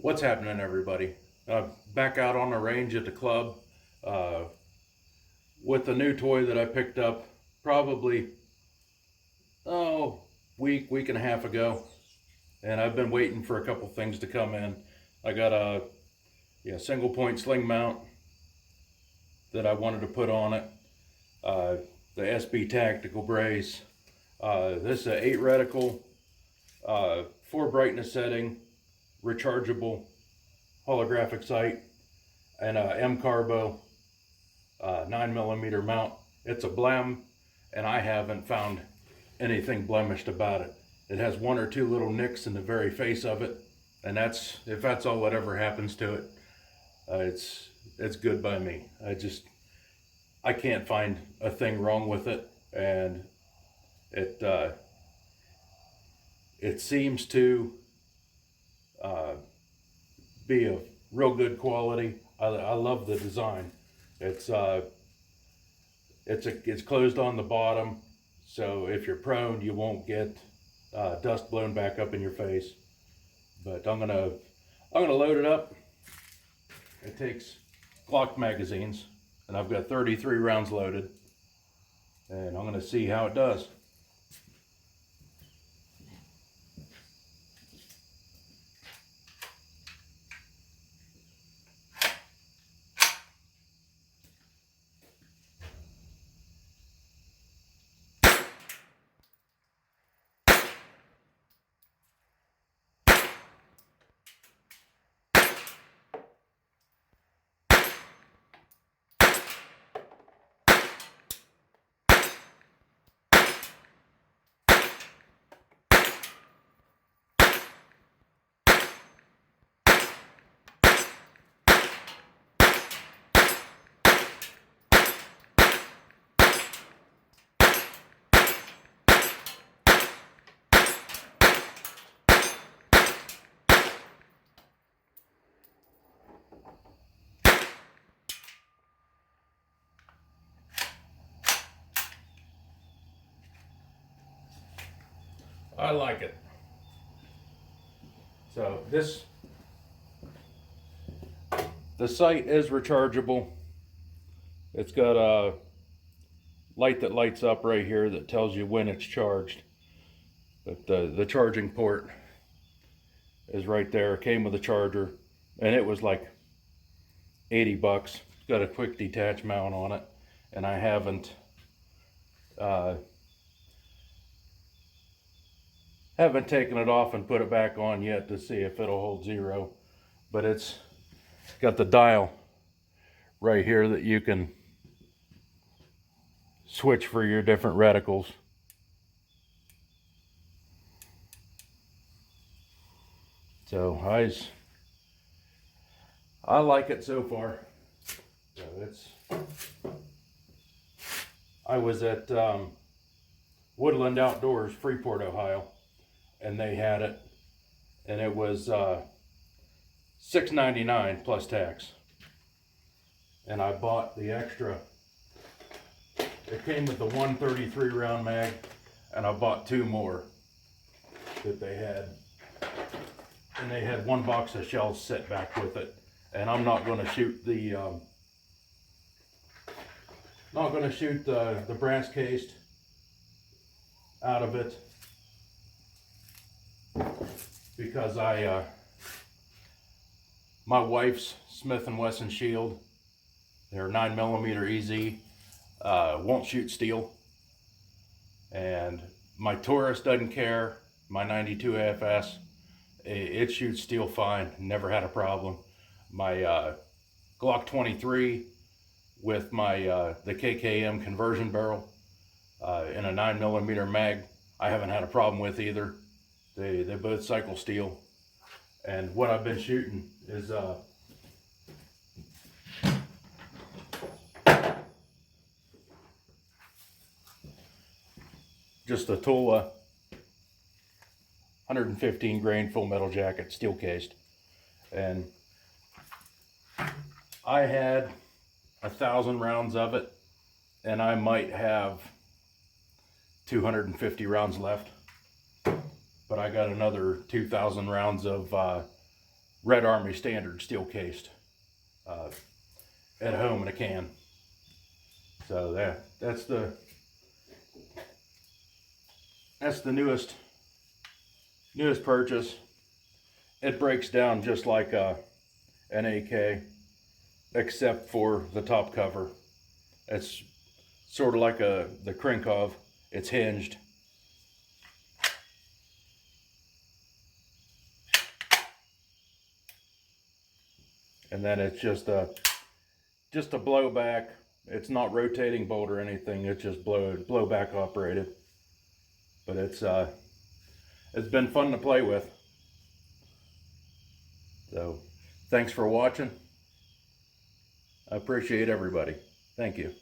What's happening, everybody? Back out on the range at the club uh, with a new toy that I picked up probably week and a half ago, and I've been waiting for a couple things to come in. I got a single point sling mount that I wanted to put on it. The SB Tactical brace. This is an 8 reticle, 4 brightness setting, rechargeable holographic sight, and a MCARBO 9mm mount. It's a blem, and I haven't found anything blemished about it. It has 1 or 2 little nicks in the very face of it, and if that's all that ever happens to it, it's good by me. I can't find a thing wrong with it, and it seems to be of real good quality. I love the design. It's closed on the bottom, so if you're prone, you won't get dust blown back up in your face. But I'm gonna load it up. It takes Glock magazines, and I've got 33 rounds loaded, and I'm gonna see how it does. I like it. So the sight is rechargeable. It's got a light that lights up right here that tells you when it's charged. But the charging port is right there. It came with a charger, and it was like 80 bucks. It's got a quick detach mount on it, and I haven't taken it off and put it back on yet to see if it'll hold 0. But it's got the dial right here that you can switch for your different reticles. So I like it so far. So I was at Woodland Outdoors, Freeport, Ohio, and they had it, and it was $6.99 plus tax. And I bought the extra. It came with the 133 round mag, and I bought 2 more that they had. And they had 1 box of shells set back with it. And I'm not going to shoot the brass cased out of it, because my wife's Smith & Wesson Shield, their 9mm EZ, won't shoot steel, and my Taurus doesn't care. My 92 AFS, it shoots steel fine, never had a problem. My Glock 23 with my the KKM conversion barrel in a 9mm mag, I haven't had a problem with either. They both cycle steel. And what I've been shooting is just a Tula 115 grain full metal jacket, steel cased. And I had 1,000 rounds of it, and I might have 250 rounds left. But I got another 2,000 rounds of Red Army standard steel cased at home in a can. So that's the newest purchase. It breaks down just like an AK, except for the top cover. It's sort of like the Krinkov. It's hinged. And then it's just a blowback. It's not rotating bolt or anything. It's just blowback operated. But it's been fun to play with. So thanks for watching. I appreciate everybody. Thank you.